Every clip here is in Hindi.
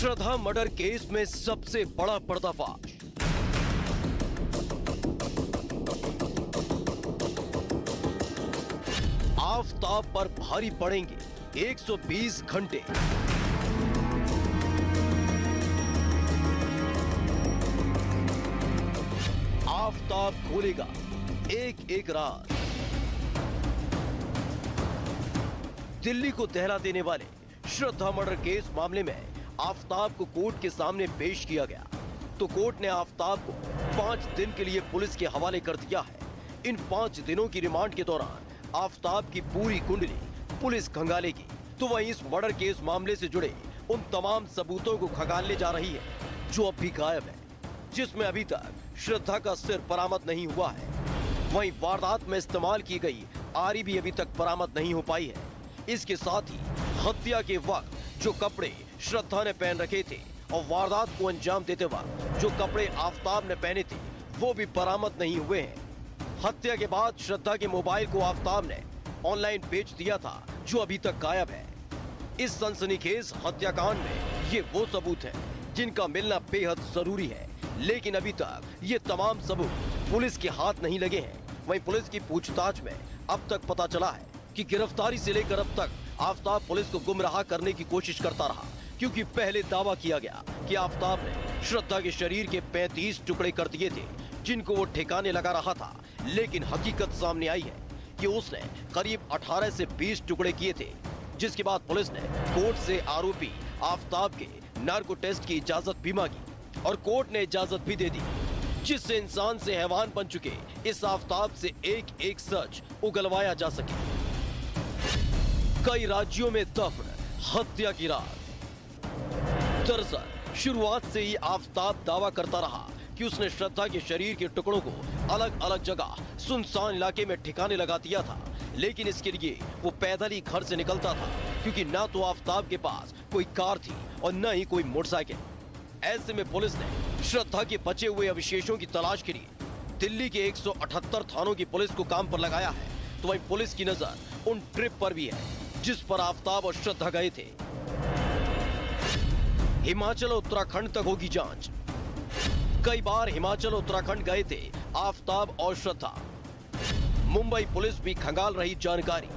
श्रद्धा मर्डर केस में सबसे बड़ा पर्दाफाश। आफताब पर भारी पड़ेंगे 120 घंटे। आफताब खोलेगा एक एक राज। दिल्ली को दहला देने वाले श्रद्धा मर्डर केस मामले में आफताब को कोर्ट के सामने पेश किया गया तो कोर्ट ने आफताब को 5 दिन के लिए पुलिस के हवाले कर दिया है। इन 5 दिनों की रिमांड के दौरान आफताब की पूरी कुंडली पुलिस खंगालेगी। तो वहीं इस मर्डर केस मामले से जुड़े उन तमाम सबूतों को खंगालने जा रही है जो अब भी गायब है, जिसमें अभी तक श्रद्धा का सिर बरामद नहीं हुआ है। वहीं वारदात में इस्तेमाल की गई आरी भी अभी तक बरामद नहीं हो पाई है। इसके साथ ही हत्या के वक्त जो कपड़े श्रद्धा ने पहन रखे थे और वारदात को अंजाम देते वक्त जो कपड़े आफताब ने पहने थे वो भी बरामद नहीं हुए हैं। हत्या के बाद श्रद्धा के मोबाइल को आफताब ने ऑनलाइन बेच दिया था जो अभी तक गायब है। इस सनसनीखेज हत्याकांड में ये वो सबूत है जिनका मिलना बेहद जरूरी है, लेकिन अभी तक ये तमाम सबूत पुलिस के हाथ नहीं लगे हैं। वहीं पुलिस की पूछताछ में अब तक पता चला है कि गिरफ्तारी से लेकर अब तक आफताब पुलिस को गुमराह करने की कोशिश करता रहा, क्योंकि पहले दावा किया गया कि आफताब ने श्रद्धा के शरीर के 35 टुकड़े कर दिए थे जिनको वो ठिकाने लगा रहा था। लेकिन हकीकत सामने आई है कि उसने करीब 18 से 20 टुकड़े किए थे, जिसके बाद पुलिस ने कोर्ट से आरोपी आफताब के नार्को टेस्ट की इजाजत भी मांगी और कोर्ट ने इजाजत भी दे दी, जिससे इंसान से हैवान बन चुके इस आफताब से एक एक सच उगलवाया जा सके। कई राज्यों में दफन हत्या की रात। दरअसल शुरुआत से ही आफताब दावा करता रहा कि उसने श्रद्धा के शरीर के टुकड़ों को अलग अलग जगह सुनसान इलाके में ठिकाने लगा दिया था, लेकिन इसके लिए वो पैदल ही घर से निकलता था, क्योंकि ना तो आफताब के पास कोई कार थी और न ही कोई मोटरसाइकिल। ऐसे में पुलिस ने श्रद्धा के बचे हुए अवशेषों की तलाश के लिए दिल्ली के 178 थानों की पुलिस को काम पर लगाया है। तो वहीं पुलिस की नजर उन ट्रिप पर भी है जिस पर आफताब और श्रद्धा गए थे। हिमाचल और उत्तराखंड तक होगी जांच। कई बार हिमाचल उत्तराखंड गए थे आफताब और श्रद्धा। मुंबई पुलिस भी खंगाल रही जानकारी।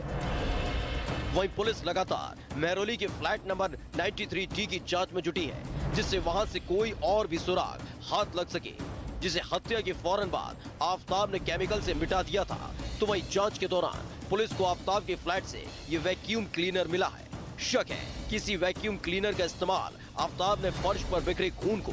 वहीं पुलिस लगातार महरौली के फ्लैट नंबर 93D की जांच में जुटी है, जिससे वहां से कोई और भी सुराग हाथ लग सके, जिसे हत्या के फौरन बाद आफताब ने केमिकल से मिटा दिया था। तो वहीं जांच के दौरान पुलिस को आफताब के फ्लैट से ये वैक्यूम क्लीनर मिला है। शक है किसी वैक्यूम क्लीनर का इस्तेमाल आफताब ने फर्श पर बिखरे खून को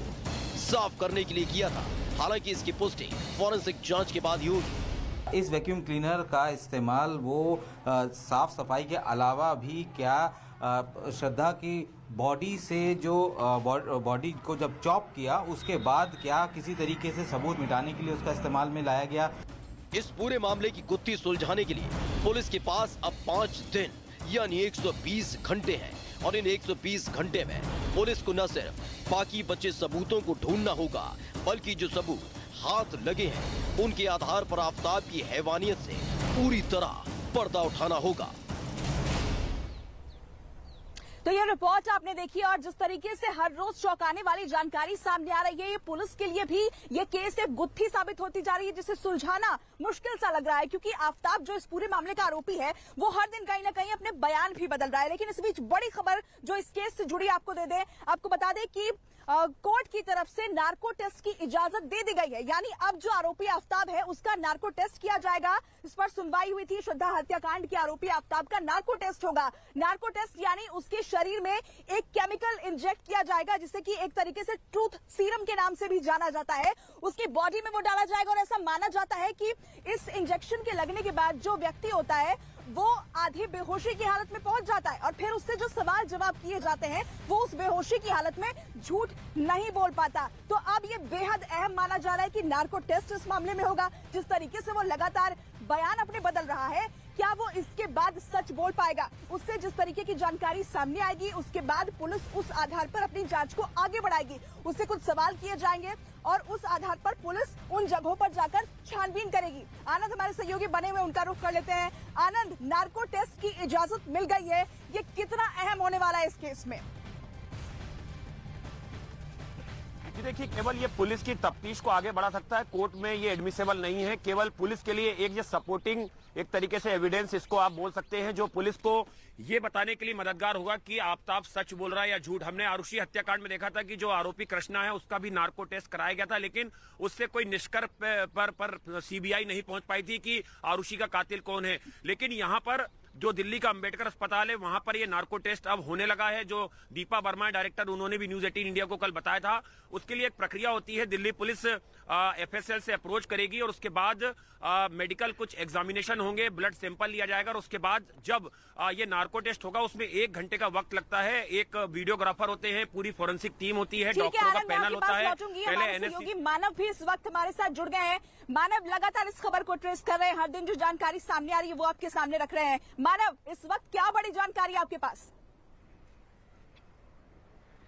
साफ करने के लिए किया था। हालांकि इसकी पुष्टि फॉरेंसिक जांच के बाद ही होगी। इस वैक्यूम क्लीनर का इस्तेमाल वो साफ सफाई के अलावा भी क्या श्रद्धा की बॉडी से जो बॉडी को जब चॉप किया उसके बाद क्या किसी तरीके से सबूत मिटाने के लिए उसका इस्तेमाल में लाया गया। इस पूरे मामले की गुत्थी सुलझाने के लिए पुलिस के पास अब 5 दिन यानी 120 घंटे हैं और इन 120 घंटे में पुलिस को न सिर्फ बाकी बचे सबूतों को ढूंढना होगा, बल्कि जो सबूत हाथ लगे हैं उनके आधार पर आफताब की हैवानियत से पूरी तरह पर्दा उठाना होगा। तो ये रिपोर्ट आपने देखी और जिस तरीके से हर रोज चौंकाने वाली जानकारी सामने आ रही है, ये पुलिस के लिए भी ये केस एक गुत्थी साबित होती जा रही है, जिसे सुलझाना मुश्किल सा लग रहा है, क्योंकि आफताब जो इस पूरे मामले का आरोपी है वो हर दिन कहीं ना कहीं अपने बयान भी बदल रहा है। लेकिन इस बीच बड़ी खबर जो इस केस से जुड़ी आपको बता दें कि कोर्ट की तरफ से नार्को टेस्ट की इजाजत दे दी गई है, यानी अब जो आरोपी आफताब है उसका नार्को टेस्ट किया जाएगा। इस पर सुनवाई हुई थी। श्रद्धा हत्याकांड के आरोपी आफताब का नार्को टेस्ट होगा। नार्को टेस्ट यानी उसके शरीर में एक केमिकल इंजेक्ट किया जाएगा, जिसे कि एक तरीके से ट्रूथ सीरम के नाम से भी जाना जाता है। उसकी बॉडी में वो डाला जाएगा और ऐसा माना जाता है कि इस इंजेक्शन के लगने के बाद जो व्यक्ति होता है वो आधी बेहोशी की हालत में पहुंच जाता है और फिर उससे जो सवाल जवाब किए जाते हैं वो उस बेहोशी की हालत में झूठ नहीं बोल पाता। तो अब ये बेहद अहम माना जा रहा है कि नार्को टेस्ट इस मामले में होगा। जिस तरीके से वो लगातार बयान अपने बदल रहा है, क्या वो इसके बाद सच बोल पाएगा? उससे जिस तरीके की जानकारी सामने आएगी उसके बाद पुलिस उस आधार पर अपनी जांच को आगे बढ़ाएगी। उससे कुछ सवाल किए जाएंगे और उस आधार पर पुलिस उन जगहों पर जाकर छानबीन करेगी। आनंद हमारे सहयोगी बने हुए, उनका रुख कर लेते हैं। आनंद, नार्को टेस्ट की इजाजत मिल गई है, ये कितना अहम होने वाला है इस केस में? देखिए, केवल ये पुलिस की तफ्तीश को आगे बढ़ा सकता है, कोर्ट में ये एडमिसेबल नहीं है। केवल पुलिस के लिए एक ये सपोर्टिंग एक तरीके से एविडेंस इसको आप बोल सकते हैं, जो पुलिस को ये बताने के लिए मददगार होगा कि आफताब सच बोल रहा है या झूठ। हमने आरुषि हत्याकांड में देखा था कि जो आरोपी कृष्णा है उसका भी नार्को टेस्ट कराया गया था, लेकिन उससे कोई निष्कर्ष पर सीबीआई नहीं पहुंच पाई थी कि आरुषि का कातिल कौन है। लेकिन यहाँ पर जो दिल्ली का अंबेडकर अस्पताल है वहां पर ये नार्को टेस्ट अब होने लगा है। जो दीपा वर्मा डायरेक्टर, उन्होंने भी न्यूज 18 इंडिया को कल बताया था। उसके लिए एक प्रक्रिया होती है, दिल्ली पुलिस एफएसएल से अप्रोच करेगी और उसके बाद मेडिकल कुछ एग्जामिनेशन होंगे, ब्लड सैंपल लिया जाएगा और उसके बाद जब ये नार्को टेस्ट होगा उसमें 1 घंटे का वक्त लगता है। एक वीडियोग्राफर होते हैं, पूरी फोरेंसिक टीम होती है, डॉक्टरों का पैनल होता है। पहले एनएससी मानव भी इस वक्त हमारे साथ जुड़ गए हैं। मानव, लगातार इस खबर को ट्रेस कर रहे हैं, हर दिन जो जानकारी सामने आ रही है वो आपके सामने रख रहे हैं। मानव, इस वक्त क्या बड़ी जानकारी आपके पास?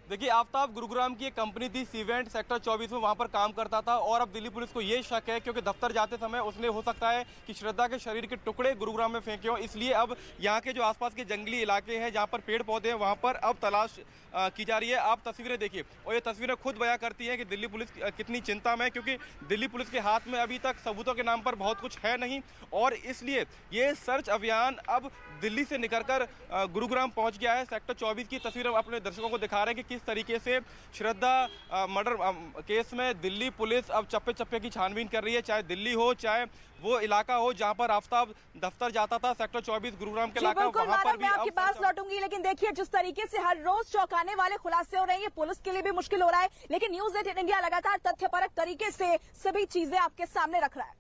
देखिए, आफताब गुरुग्राम की एक कंपनी थी सीवेंट, सेक्टर 24 में, वहां पर काम करता था और अब दिल्ली पुलिस को ये शक है क्योंकि दफ्तर जाते समय उसने हो सकता है कि श्रद्धा के शरीर के टुकड़े गुरुग्राम में फेंके हों, इसलिए अब यहाँ के जो आसपास के जंगली इलाके हैं जहाँ पर पेड़ पौधे हैं वहाँ पर अब तलाश की जा रही है। आप तस्वीरें देखिए और ये तस्वीरें खुद बयां करती हैं कि दिल्ली पुलिस कितनी चिंता में है, क्योंकि दिल्ली पुलिस के हाथ में अभी तक सबूतों के नाम पर बहुत कुछ है नहीं और इसलिए ये सर्च अभियान अब दिल्ली से निकलकर गुरुग्राम पहुंच गया है। सेक्टर 24 की तस्वीर हम अपने दर्शकों को दिखा रहे हैं कि किस तरीके से श्रद्धा मर्डर केस में दिल्ली पुलिस अब चप्पे चप्पे की छानबीन कर रही है, चाहे दिल्ली हो चाहे वो इलाका हो जहां पर आफताब दफ्तर जाता था, सेक्टर 24 गुरुग्राम के इलाका, वहां पर भी। मैं आपके पास लौटूंगी, लेकिन देखिए जिस तरीके से हर रोज चौंकाने वाले खुलासे हो रहे हैं, ये पुलिस के लिए भी मुश्किल हो रहा है, लेकिन न्यूज 18 इंडिया लगातार तथ्यपरक तरीके से सभी चीजें आपके सामने रख रहा है।